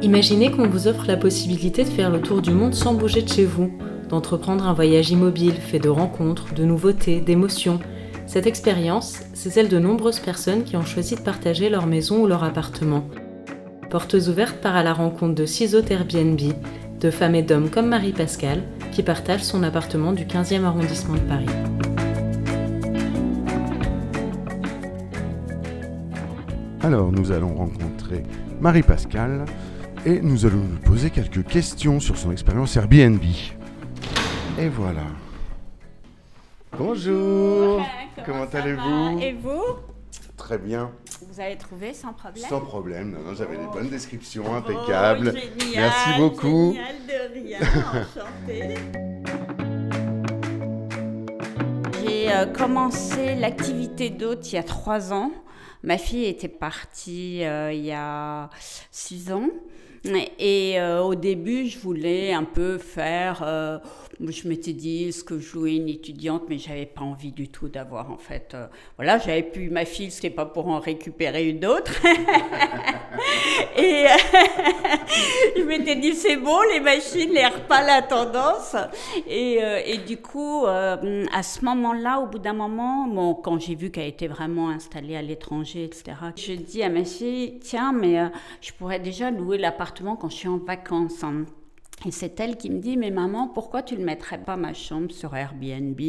Imaginez qu'on vous offre la possibilité de faire le tour du monde sans bouger de chez vous, d'entreprendre un voyage immobile fait de rencontres, de nouveautés, d'émotions. Cette expérience, c'est celle de nombreuses personnes qui ont choisi de partager leur maison ou leur appartement. Portes ouvertes part à la rencontre de 6 hôtes Airbnb, de femmes et d'hommes comme Marie-Pascale, qui partagent son appartement du 15e arrondissement de Paris. Alors, nous allons rencontrer Marie-Pascale et nous allons lui poser quelques questions sur son expérience Airbnb. Et voilà. Bonjour. Comment allez-vous ? Et vous ? Très bien. Vous avez trouvé sans problème ? Sans problème. Non, j'avais les bonnes descriptions impeccables. Génial, merci beaucoup. Génial, de rien, enchantée. J'ai commencé l'activité d'hôte il y a 3 ans. Ma fille était partie il y a 6 ans. Et au début, je voulais un peu faire... je m'étais dit, est-ce que je louais une étudiante, mais j'avais pas envie du tout d'avoir, en fait... voilà, j'avais plus ma fille, c'était pas pour en récupérer une autre. Et je m'étais dit, c'est bon, les machines, les repas, la tendance. Et du coup, à ce moment-là, au bout d'un moment, bon, quand j'ai vu qu'elle était vraiment installée à l'étranger, etc., je dis à ma fille, tiens, mais je pourrais déjà louer l'appartement quand je suis en vacances. Et c'est elle qui me dit, mais maman, pourquoi tu ne mettrais pas ma chambre sur Airbnb ?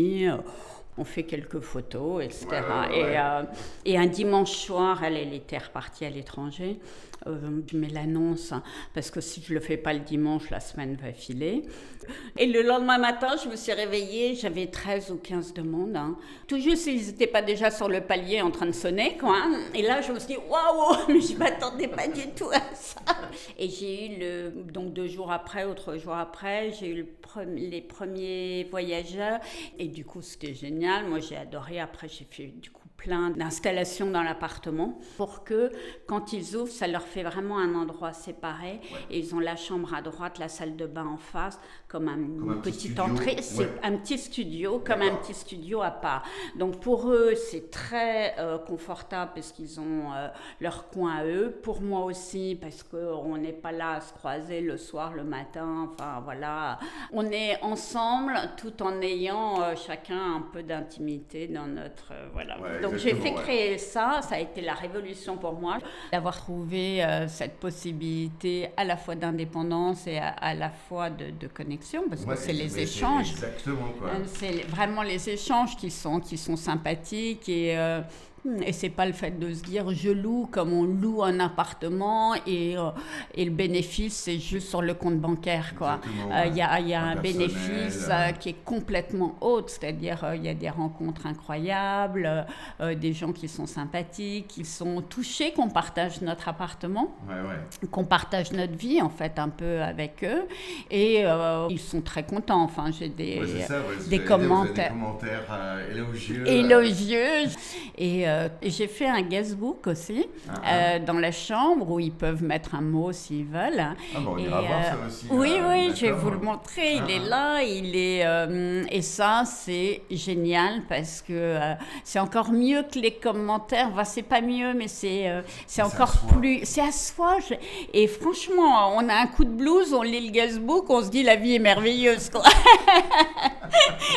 On fait quelques photos, etc. Ouais. Et un dimanche soir, elle était repartie à l'étranger. Je mets l'annonce, parce que si je ne le fais pas le dimanche, la semaine va filer. Et le lendemain matin, je me suis réveillée, j'avais 13 ou 15 demandes. Tout juste, ils n'étaient pas déjà sur le palier en train de sonner, quoi. Et là, je me suis dit, waouh, mais je ne m'attendais pas du tout à ça. Et j'ai eu donc 2 jours après, 3 jours après, j'ai eu les premiers voyageurs. Et du coup, c'était génial. Moi, j'ai adoré. Après, j'ai fait du coup plein d'installations dans l'appartement pour que, quand ils ouvrent, ça leur fait vraiment un endroit séparé. Ouais. Et ils ont la chambre à droite, la salle de bain en face, comme une petite entrée. C'est un petit studio, comme un petit studio à part. Donc, pour eux, c'est très confortable parce qu'ils ont leur coin à eux. Pour moi aussi, parce qu'on n'est pas là à se croiser le soir, le matin. Enfin, voilà. On est ensemble tout en ayant chacun un peu d'intimité dans notre... voilà. Ouais, donc, j'ai fait créer ça a été la révolution pour moi, d'avoir trouvé cette possibilité à la fois d'indépendance et à la fois de connexion, parce que c'est les échanges. Exactement, quoi. C'est vraiment les échanges qui sont sympathiques et c'est pas le fait de se dire je loue comme on loue un appartement et le bénéfice c'est juste sur le compte bancaire, quoi. Il y a un bénéfice qui est complètement autre, c'est-à-dire il y a des rencontres incroyables, des gens qui sont sympathiques, qui sont touchés qu'on partage notre appartement, qu'on partage notre vie en fait un peu avec eux, et ils sont très contents. Enfin, j'ai des commentaires élogieux. Et j'ai fait un guestbook aussi dans la chambre où ils peuvent mettre un mot s'ils veulent. Ah bon, on ira voir ça aussi. Oui, je vais vous le montrer. Il est là, et ça c'est génial parce que c'est encore mieux que les commentaires. Enfin, c'est pas mieux, mais c'est encore plus. C'est à soi. Et franchement, on a un coup de blues, on lit le guestbook, on se dit la vie est merveilleuse, quoi.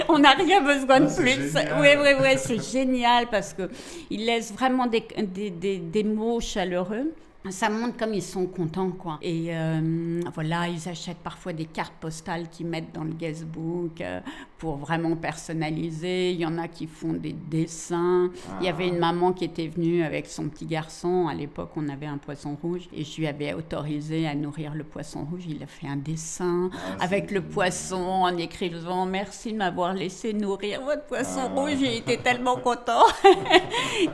On n'a rien besoin de plus. Oui, c'est génial parce que ils laissent vraiment des mots chaleureux. Ça montre comme ils sont contents, quoi. Et voilà, ils achètent parfois des cartes postales qu'ils mettent dans le guestbook pour vraiment personnaliser. Il y en a qui font des dessins. Il y avait une maman qui était venue avec son petit garçon. À l'époque, on avait un poisson rouge et je lui avais autorisé à nourrir le poisson rouge. Il a fait un dessin avec le poisson en écrivant « Merci de m'avoir laissé nourrir votre poisson rouge. J'ai été tellement content. »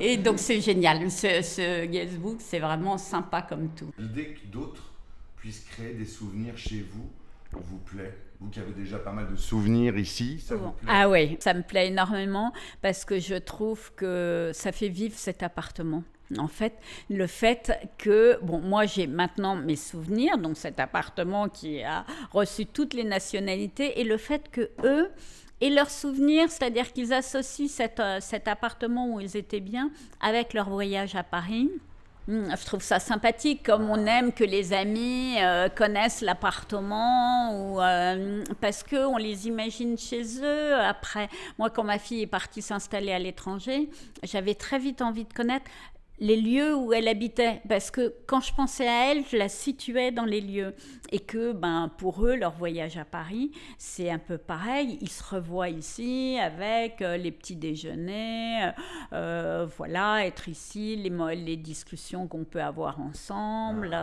Et donc, c'est génial. Ce guestbook, c'est vraiment sympa comme tout. L'idée que d'autres puissent créer des souvenirs chez vous plaît ? Vous qui avez déjà pas mal de souvenirs ici, ça vous plaît ? Ah oui, ça me plaît énormément parce que je trouve que ça fait vivre cet appartement. En fait, le fait que, moi j'ai maintenant mes souvenirs, donc cet appartement qui a reçu toutes les nationalités, et le fait que eux et leurs souvenirs, c'est-à-dire qu'ils associent cet appartement où ils étaient bien avec leur voyage à Paris. Je trouve ça sympathique, comme on aime que les amis connaissent l'appartement, ou, parce qu'on les imagine chez eux. Après, moi, quand ma fille est partie s'installer à l'étranger, j'avais très vite envie de connaître les lieux où elle habitait, parce que quand je pensais à elle, je la situais dans les lieux, et que pour eux, leur voyage à Paris, c'est un peu pareil, ils se revoient ici avec les petits déjeuners, voilà, être ici, les discussions qu'on peut avoir ensemble.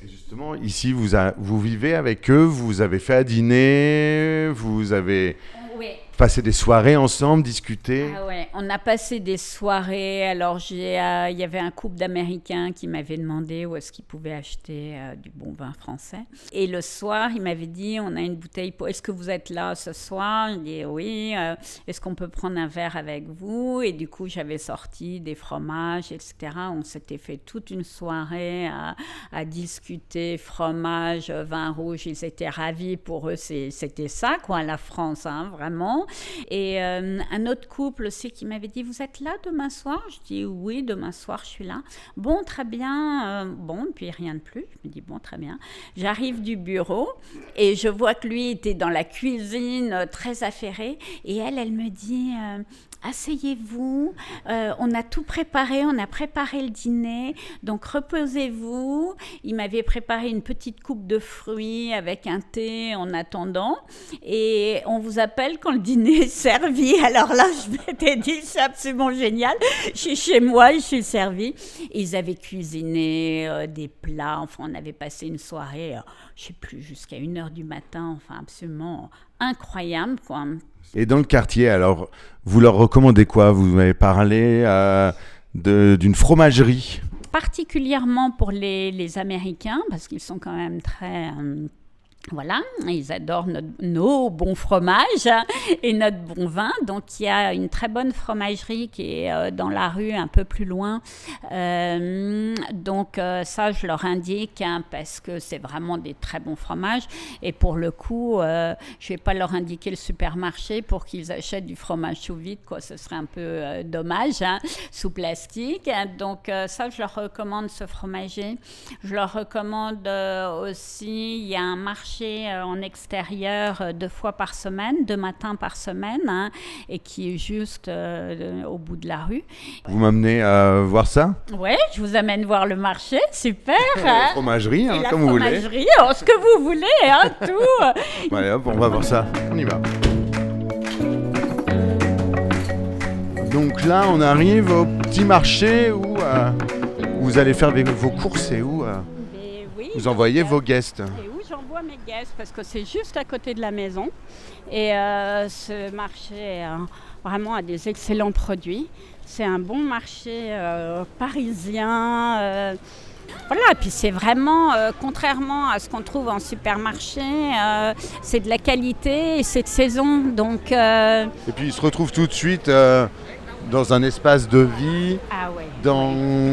Et justement, ici, vous vivez avec eux, vous avez fait à dîner, vous avez... Oui. Passer des soirées ensemble, discuter. Ah ouais, on a passé des soirées. Alors, il y avait un couple d'Américains qui m'avait demandé où est-ce qu'ils pouvaient acheter du bon vin français. Et le soir, il m'avait dit, on a une bouteille. Est-ce que vous êtes là ce soir? Je dis oui. Est-ce qu'on peut prendre un verre avec vous? Et du coup, j'avais sorti des fromages, etc. On s'était fait toute une soirée à discuter fromage, vin rouge. Ils étaient ravis. Pour eux, c'était ça, quoi, la France, hein, vraiment. Et un autre couple aussi qui m'avait dit, vous êtes là demain soir? Je dis oui, demain soir je suis là. Bon, très bien. Bon, puis rien de plus. Je me dis bon, très bien. J'arrive du bureau et je vois que lui était dans la cuisine, très affairé, et elle me dit asseyez-vous, on a tout préparé, on a préparé le dîner, donc reposez-vous. Il m'avait préparé une petite coupe de fruits avec un thé en attendant, et on vous appelle quand le dîner est servi. Alors là, je m'étais dit, c'est absolument génial, je suis chez moi, je suis servie. Ils avaient cuisiné des plats, enfin on avait passé une soirée, je ne sais plus, jusqu'à 1h du matin, enfin absolument incroyable, quoi. Et dans le quartier, alors, vous leur recommandez quoi? Vous m'avez parlé d'une fromagerie. Particulièrement pour les Américains, parce qu'ils sont quand même très... voilà, ils adorent nos bons fromages et notre bon vin. Donc, il y a une très bonne fromagerie qui est dans la rue, un peu plus loin. Donc, ça, je leur indique, hein, parce que c'est vraiment des très bons fromages. Et pour le coup, je ne vais pas leur indiquer le supermarché pour qu'ils achètent du fromage sous vide, quoi. Ce serait un peu dommage, hein, sous plastique. Donc, ça, je leur recommande ce fromager. Je leur recommande aussi, il y a un marché en extérieur 2 fois par semaine, 2 matins par semaine, hein, et qui est juste au bout de la rue. Vous m'amenez à voir ça? Oui, je vous amène voir le marché, super. La fromagerie, hein, comme vous voulez. La fromagerie, ce que vous voulez, hein, tout. Allez hop, on va voir ça, on y va. Donc là, on arrive au petit marché où vous allez faire vos courses et où oui, vous envoyez vos guests. J'envoie mes guests parce que c'est juste à côté de la maison, et ce marché vraiment a des excellents produits. C'est un bon marché parisien. Voilà, et puis c'est vraiment, contrairement à ce qu'on trouve en supermarché, c'est de la qualité et c'est de saison. Donc, Et puis ils se retrouvent tout de suite dans un espace de vie. Ah ouais.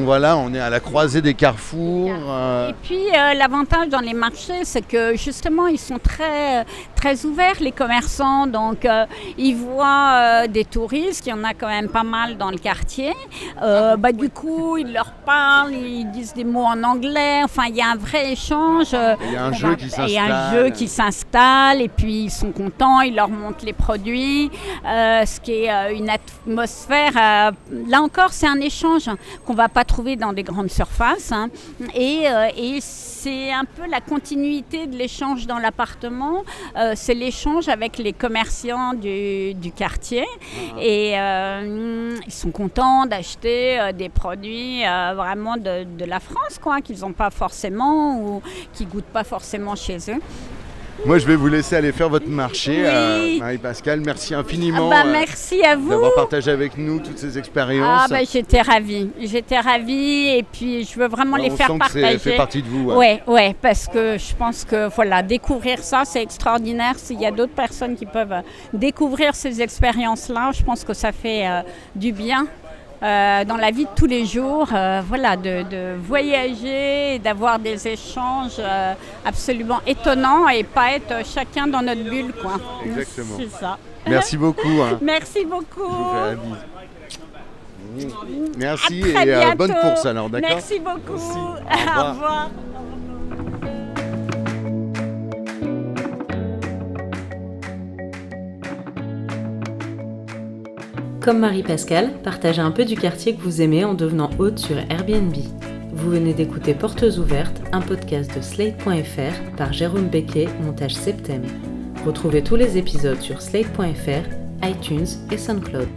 Voilà, on est à la croisée des carrefours. Et puis l'avantage dans les marchés, c'est que justement ils sont très, très ouverts, les commerçants. Donc ils voient des touristes, il y en a quand même pas mal dans le quartier. Du coup, ils leur parlent, ils disent des mots en anglais. Enfin, il y a un vrai échange. Il y a un jeu qui s'installe. Il y a un jeu qui s'installe, et puis ils sont contents, ils leur montrent les produits, ce qui est une atmosphère. Là encore, c'est un échange qu'on ne va pas trouver dans des grandes surfaces, hein. Et c'est un peu la continuité de l'échange dans l'appartement. C'est l'échange avec les commerçants du quartier. Et ils sont contents d'acheter des produits vraiment de la France, quoi, qu'ils n'ont pas forcément ou qui ne goûtent pas forcément chez eux. Moi, je vais vous laisser aller faire votre marché. Oui. Marie-Pascale, merci infiniment merci à vous d'avoir partagé avec nous toutes ces expériences. J'étais ravie, et puis je veux vraiment les faire partager. Ça fait partie de vous. Ouais, parce que je pense que voilà, découvrir ça, c'est extraordinaire. S'il y a d'autres personnes qui peuvent découvrir ces expériences-là, je pense que ça fait du bien. Dans la vie de tous les jours, de voyager, d'avoir des échanges absolument étonnants et pas être chacun dans notre bulle, quoi. Exactement. C'est ça. Merci beaucoup. Merci beaucoup. Je vous fais un bisou. Merci À très et bientôt. bonne course alors, d'accord? Merci beaucoup. Merci. Au Au revoir. Comme Marie-Pascale, partagez un peu du quartier que vous aimez en devenant hôte sur Airbnb. Vous venez d'écouter Portes ouvertes, un podcast de Slate.fr par Jérôme Becquet, montage Septem. Retrouvez tous les épisodes sur Slate.fr, iTunes et SoundCloud.